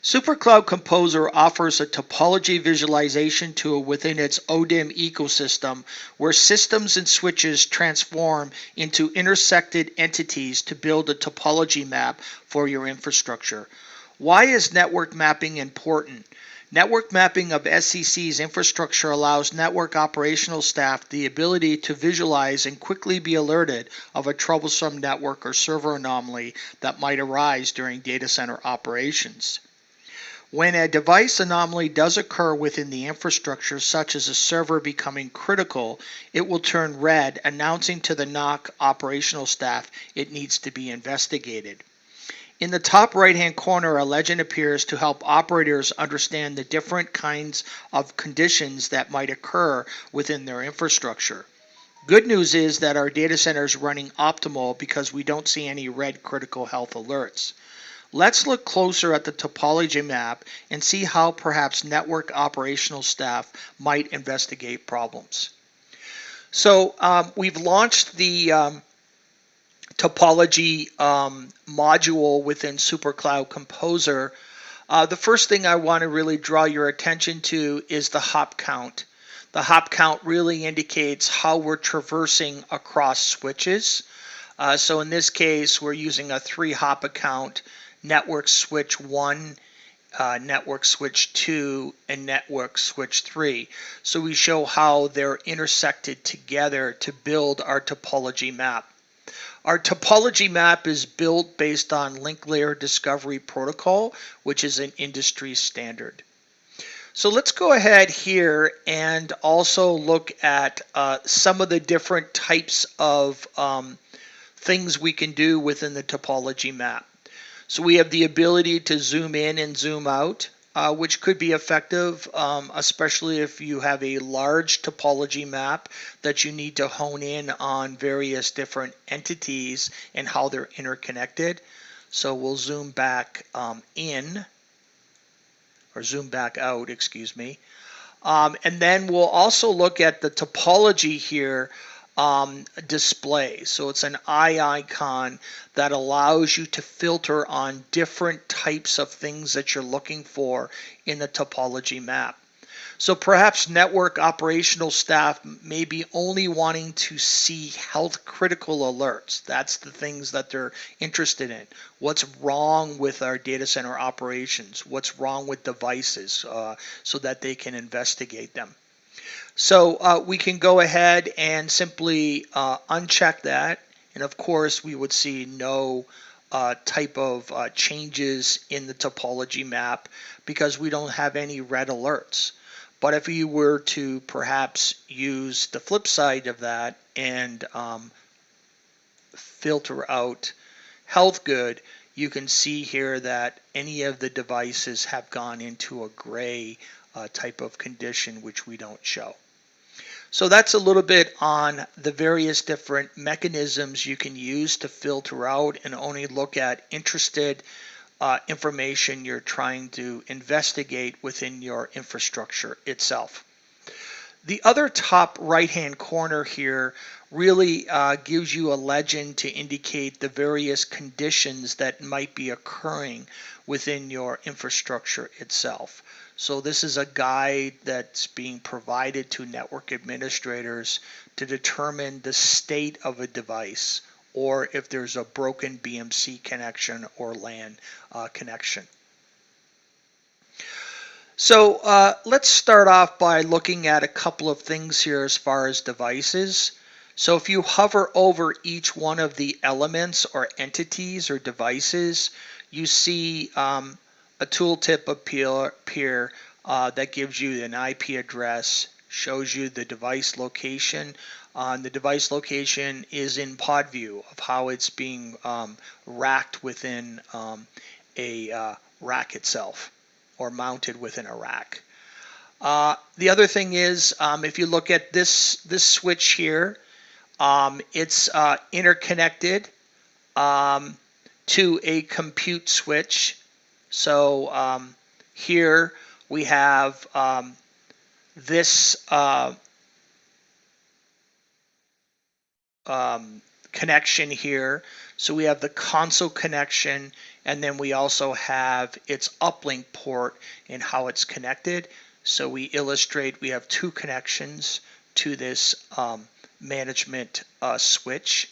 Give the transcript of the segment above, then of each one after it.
SuperCloud Composer offers a topology visualization tool within its ODIM ecosystem where systems and switches transform into intersected entities to build a topology map for your infrastructure. Why is network mapping important? Network mapping of SCC's infrastructure allows network operational staff the ability to visualize and quickly be alerted of a troublesome network or server anomaly that might arise during data center operations. When a device anomaly does occur within the infrastructure, such as a server becoming critical, it will turn red, announcing to the NOC operational staff it needs to be investigated. In the top right-hand corner, a legend appears to help operators understand the different kinds of conditions that might occur within their infrastructure. Good news is that our data center is running optimal because we don't see any red critical health alerts. Let's look closer at the topology map and see how perhaps network operational staff might investigate problems. So we've launched the topology module within SuperCloud Composer. The first thing I want to really draw your attention to is the hop count. The hop count really indicates how we're traversing across switches. So in this case, we're using a 3-hop account: network switch 1, network switch 2, and network switch 3. So we show how they're intersected together to build our topology map. Our topology map is built based on link layer discovery protocol, which is an industry standard. So let's go ahead here and also look at some of the different types of things we can do within the topology map. So we have the ability to zoom in and zoom out, which could be effective, especially if you have a large topology map that you need to hone in on various different entities and how they're interconnected. So we'll zoom back in, or zoom back out, excuse me. And then we'll also look at the topology here display. So it's an eye icon that allows you to filter on different types of things that you're looking for in the topology map. So perhaps network operational staff may be only wanting to see health critical alerts. That's the things that they're interested in. What's wrong with our data center operations? What's wrong with devices so that they can investigate them. So we can go ahead and simply uncheck that, and of course we would see no type of changes in the topology map because we don't have any red alerts. But if you were to perhaps use the flip side of that and filter out health good, you can see here that any of the devices have gone into a gray type of condition, which we don't show. So that's a little bit on the various different mechanisms you can use to filter out and only look at interested information you're trying to investigate within your infrastructure itself. The other top right-hand corner here really gives you a legend to indicate the various conditions that might be occurring within your infrastructure itself. So this is a guide that's being provided to network administrators to determine the state of a device, or if there's a broken BMC connection or LAN connection. So let's start off by looking at a couple of things here as far as devices. So if you hover over each one of the elements or entities or devices, you see a tooltip appear that gives you an IP address, shows you the device location. The device location is in pod view of how it's being racked within a rack itself, or mounted within a rack. The other thing is, if you look at this switch here, it's interconnected to a compute switch. So here we have this connection here. So we have the console connection, and then we also have its uplink port and how it's connected. So we illustrate we have two connections to this management switch.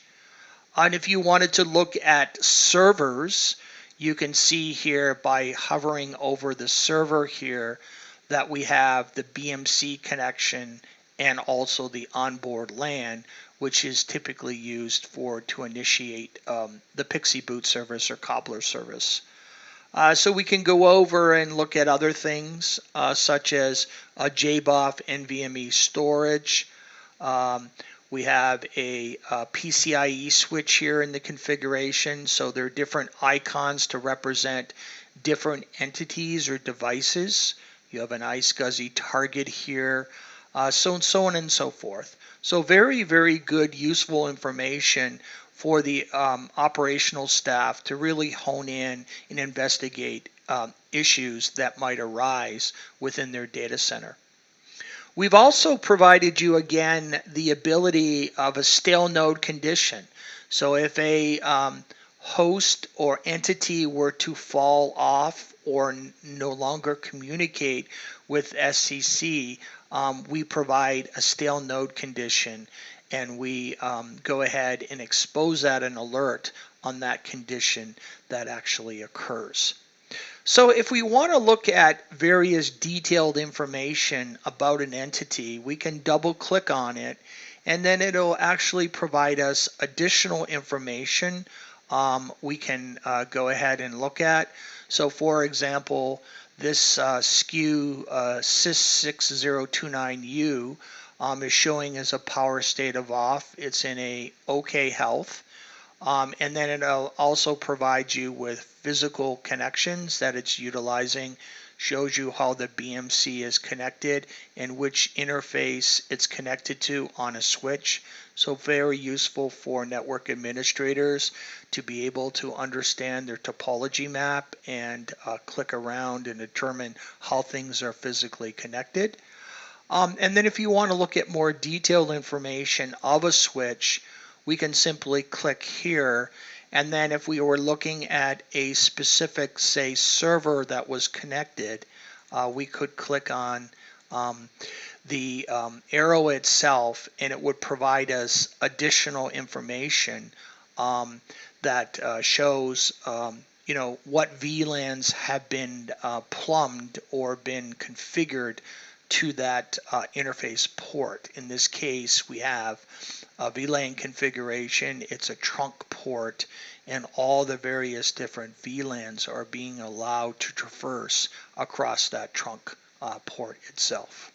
And if you wanted to look at servers, you can see here by hovering over the server here that we have the BMC connection and also the onboard LAN, which is typically used to initiate the Pixie boot service or cobbler service. So we can go over and look at other things such as JBoF NVMe storage. We have a PCIe switch here in the configuration, so there are different icons to represent different entities or devices. You have an iSCSI target here, so on and so forth. So very, very good, useful information for the operational staff to really hone in and investigate issues that might arise within their data center. We've also provided you again the ability of a stale node condition. So if a host or entity were to fall off or no longer communicate with SCC, we provide a stale node condition, and we go ahead and expose that and alert on that condition that actually occurs. So if we want to look at various detailed information about an entity, we can double click on it, and then it'll actually provide us additional information we can go ahead and look at. So for example, this SKU sys6029U is showing as a power state of off. It's in a OK health. And then it'll also provide you with physical connections that it's utilizing, shows you how the BMC is connected and which interface it's connected to on a switch. So very useful for network administrators to be able to understand their topology map and click around and determine how things are physically connected. And then if you want to look at more detailed information of a switch, we can simply click here, and then if we were looking at a specific, say, server that was connected, we could click on the arrow itself, and it would provide us additional information that shows what VLANs have been plumbed or been configured to that interface port. In this case, we have a VLAN configuration, it's a trunk port, and all the various different VLANs are being allowed to traverse across that trunk port itself.